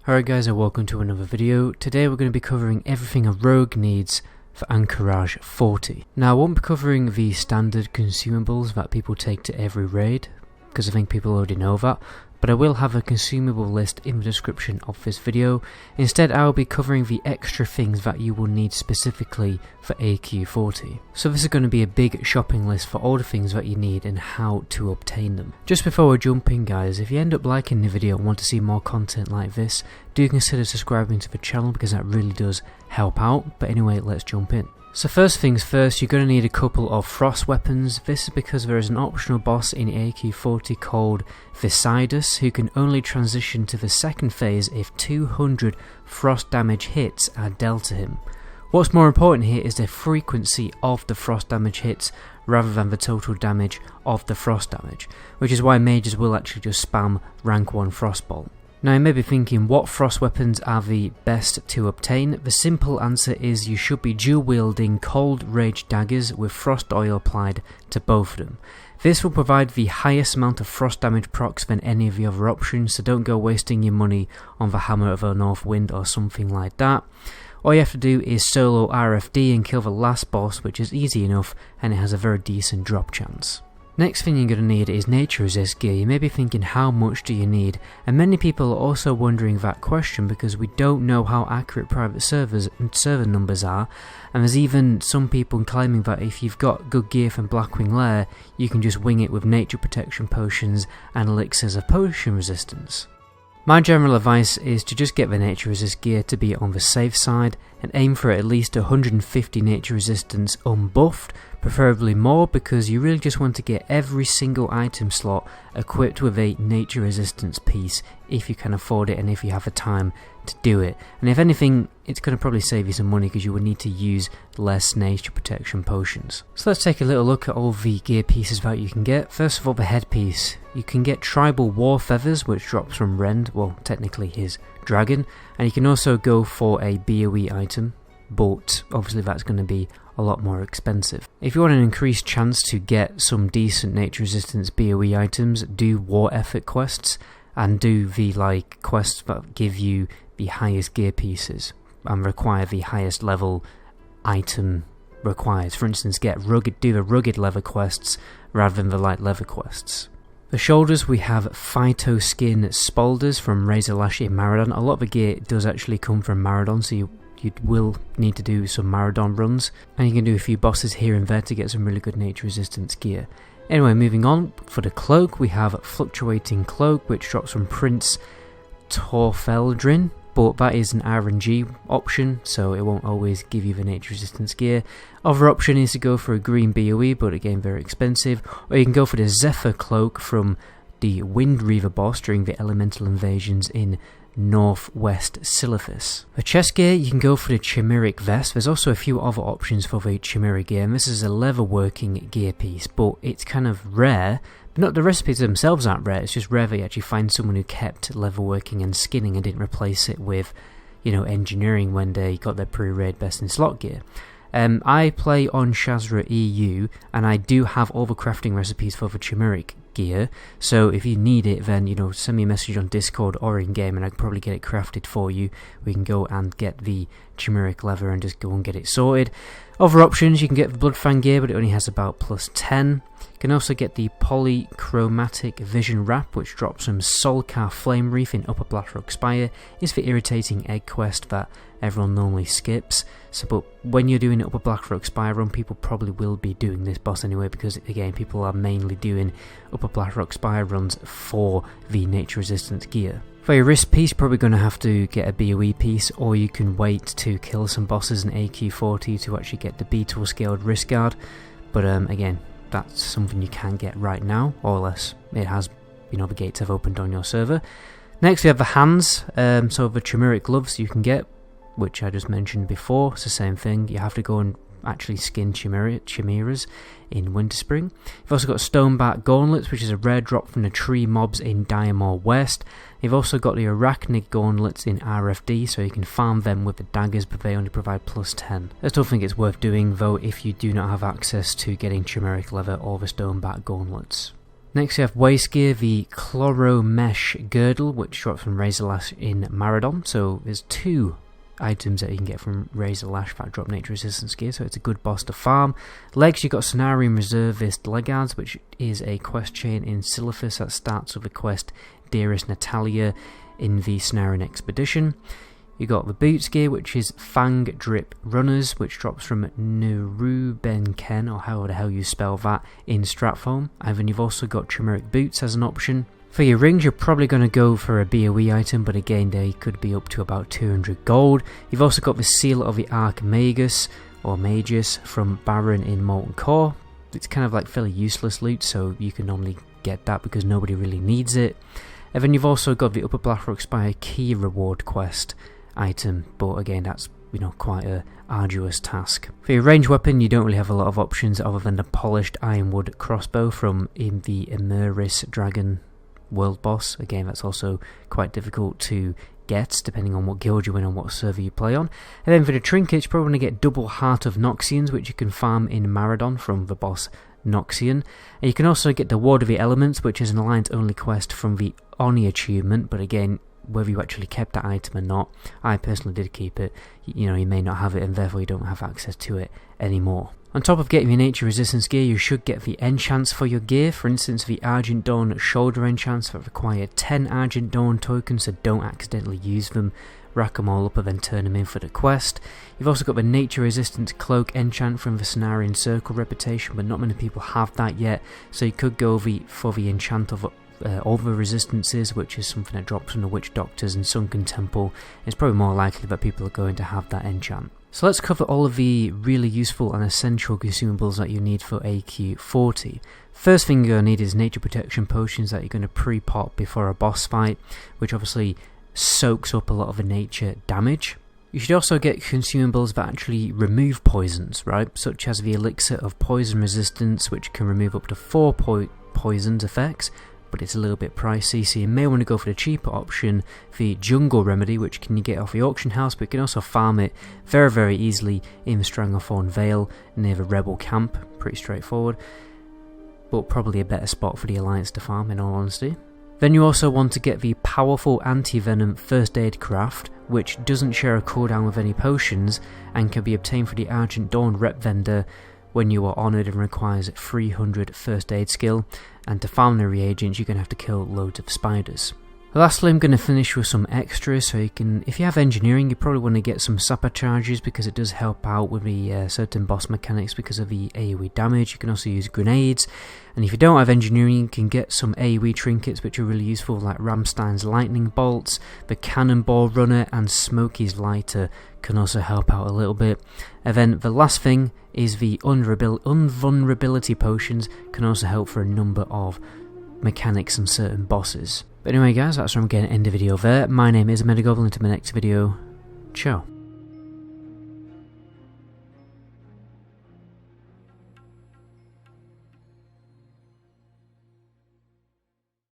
Alright guys, and welcome to another video. Today we're going to be covering everything a rogue needs for AQ40. Now I won't be covering the standard consumables that people take to every raid, because I think people already know that, but I will have a consumable list in the description of this video. Instead I will be covering the extra things that you will need specifically for AQ40. So this is going to be a big shopping list for all the things that you need and how to obtain them. Just before we jump in guys, if you end up liking the video and want to see more content like this, do consider subscribing to the channel because that really does help out. But anyway, let's jump in. So first things first, you're going to need a couple of frost weapons. This is because there is an optional boss in AQ40 called Visidus who can only transition to the second phase if 200 frost damage hits are dealt to him. What's more important here is the frequency of the frost damage hits rather than the total damage of the frost damage, which is why mages will actually just spam rank 1 frostbolt. Now you may be thinking, what frost weapons are the best to obtain? The simple answer is you should be dual wielding cold rage daggers with frost oil applied to both of them. This will provide the highest amount of frost damage procs than any of the other options, so don't go wasting your money on the Hammer of the North Wind or something like that. All you have to do is solo RFD and kill the last boss, which is easy enough and it has a very decent drop chance. Next thing you're going to need is nature resist gear. You may be thinking, how much do you need? And many people are also wondering that question because we don't know how accurate private servers and server numbers are, and there's even some people claiming that if you've got good gear from Blackwing Lair, you can just wing it with nature protection potions and elixirs of potion resistance. My general advice is to just get the nature resist gear to be on the safe side and aim for at least 150 nature resistance unbuffed, preferably more, because you really just want to get every single item slot equipped with a nature resistance piece if you can afford it and if you have the time to do it. And if anything, it's going to probably save you some money because you will need to use less nature protection potions. So let's take a little look at all the gear pieces that you can get. First of all, the headpiece. You can get tribal war feathers, which drops from Rend, well technically his dragon, and you can also go for a BOE item, but obviously that's going to be a lot more expensive. If you want an increased chance to get some decent nature resistance BOE items, do war effort quests and do the quests that give you the highest gear pieces and require the highest level item required. For instance, do the rugged leather quests rather than the light leather quests. The shoulders, we have Phyto Skin Spalders from Razor Lash in Maradon. A lot of the gear does actually come from Maradon, so you will need to do some Maradon runs, and you can do a few bosses here and there to get some really good nature resistance gear. Anyway, moving on, for the cloak we have Fluctuating Cloak, which drops from Prince Torfeldrin, but that is an RNG option, so it won't always give you the nature resistance gear. Other option is to go for a green BOE, but again very expensive, or you can go for the Zephyr Cloak from the Wind Reaver boss during the elemental invasions in Northwest Silithus. For chest gear, you can go for the Chimeric Vest. There's also a few other options for the Chimeric gear, and this is a leather working gear piece, but it's kind of rare. Not the recipes themselves aren't rare, it's just rare that you actually find someone who kept leather working and skinning and didn't replace it with, engineering when they got their pre-raid best in slot gear. I play on Shazra EU, and I do have all the crafting recipes for the Chimeric gear, so if you need it, then send me a message on Discord or in game and I can probably get it crafted for you. We can go and get the Chimeric leather and just go and get it sorted. Other options, you can get the Bloodfang gear, but it only has about +10. You can also get the Polychromatic Vision Wrap, which drops from Solkar Flame Reef in Upper Blackrock Spire. It's the irritating egg quest that everyone normally skips. But when you're doing Upper Blackrock Spire run, people probably will be doing this boss anyway, because again, people are mainly doing Upper Blackrock Spire runs for the nature resistance gear. For your wrist piece, probably going to have to get a BOE piece, or you can wait to kill some bosses in AQ40 to actually get the Beetle scaled wrist guard. But again, that's something you can get right now, or unless it has, the gates have opened on your server. Next we have the hands, so the Chimeric gloves you can get, which I just mentioned before. It's the same thing, you have to go and actually skin chimeras in Winterspring. You've also got Stonebat Gauntlets, which is a rare drop from the tree mobs in Diamore West. You've also got the Arachnid Gauntlets in RFD, so you can farm them with the daggers, but they only provide +10. I still think it's worth doing, though, if you do not have access to getting Chimeric Leather or the Stonebat Gauntlets. Next we have waist gear, the Chloro Mesh Girdle, which drops from Razor Lash in Maradon. So there's 2 items that you can get from Razor Lash that drop nature resistance gear, so it's a good boss to farm. Legs, you've got Cenarian Reservist Legguards, which is a quest chain in Silithus that starts with the quest Dearest Natalia in the Cenarian Expedition. You got the boots gear, which is Fang Drip Runners, which drops from Nurubenken, or however the hell you spell that, in Stratform. And then you've also got Chimeric Boots as an option. For your rings, you're probably going to go for a BOE item, but again, they could be up to about 200 gold. You've also got the Seal of the Archmagus, or Magus, from Baron in Molten Core. It's kind of like fairly useless loot, so you can normally get that because nobody really needs it. And then you've also got the Upper Blackrock Spire Key Reward quest item, but again, that's quite a arduous task. For your ranged weapon, you don't really have a lot of options other than the polished Ironwood crossbow from the Emeris Dragon world boss. Again, that's also quite difficult to get depending on what guild you're in and what server you play on. And then for the trinkets, you're probably going to get double Heart of Noxians, which you can farm in Maradon from the boss Noxian. And you can also get the Ward of the Elements, which is an alliance only quest from the Oni achievement, but again, whether you actually kept that item or not, I personally did keep it. You may not have it and therefore you don't have access to it anymore. On top of getting your nature resistance gear, you should get the enchants for your gear. For instance, the Argent Dawn shoulder enchants that require 10 Argent Dawn tokens, so don't accidentally use them. Rack them all up and then turn them in for the quest. You've also got the nature resistance cloak enchant from the Cenarian Circle reputation, but not many people have that yet, so you could go for the enchant of other resistances, which is something that drops from the Witch Doctors and Sunken Temple. It's probably more likely that people are going to have that enchant. So let's cover all of the really useful and essential consumables that you need for AQ40. First thing you're going to need is nature protection potions that you're going to pre-pop before a boss fight, which obviously soaks up a lot of the nature damage. You should also get consumables that actually remove poisons, right? Such as the Elixir of Poison Resistance, which can remove up to 4 poisons effects, but it's a little bit pricey, so you may want to go for the cheaper option, the Jungle Remedy, which you get off the auction house, but you can also farm it very, very easily in the Stranglethorn Vale near the Rebel camp. Pretty straightforward, but probably a better spot for the Alliance to farm, in all honesty. Then you also want to get the powerful anti-venom first aid craft, which doesn't share a cooldown with any potions and can be obtained for the Argent Dawn rep vendor when you are honoured and requires 300 first aid skill, and to farm the reagents you're going to have to kill loads of spiders. Lastly, I'm going to finish with some extras, so you can, if you have engineering, you probably want to get some sapper charges because it does help out with the certain boss mechanics because of the AoE damage. You can also use grenades, and if you don't have engineering, you can get some AoE trinkets which are really useful, like Ramstein's lightning bolts, the cannonball runner, and Smokey's lighter can also help out a little bit. And then the last thing is the invulnerability potions can also help for a number of mechanics and certain bosses. But anyway guys, that's where I'm going to end the video there. My name is Medagoblin, until my next video, ciao.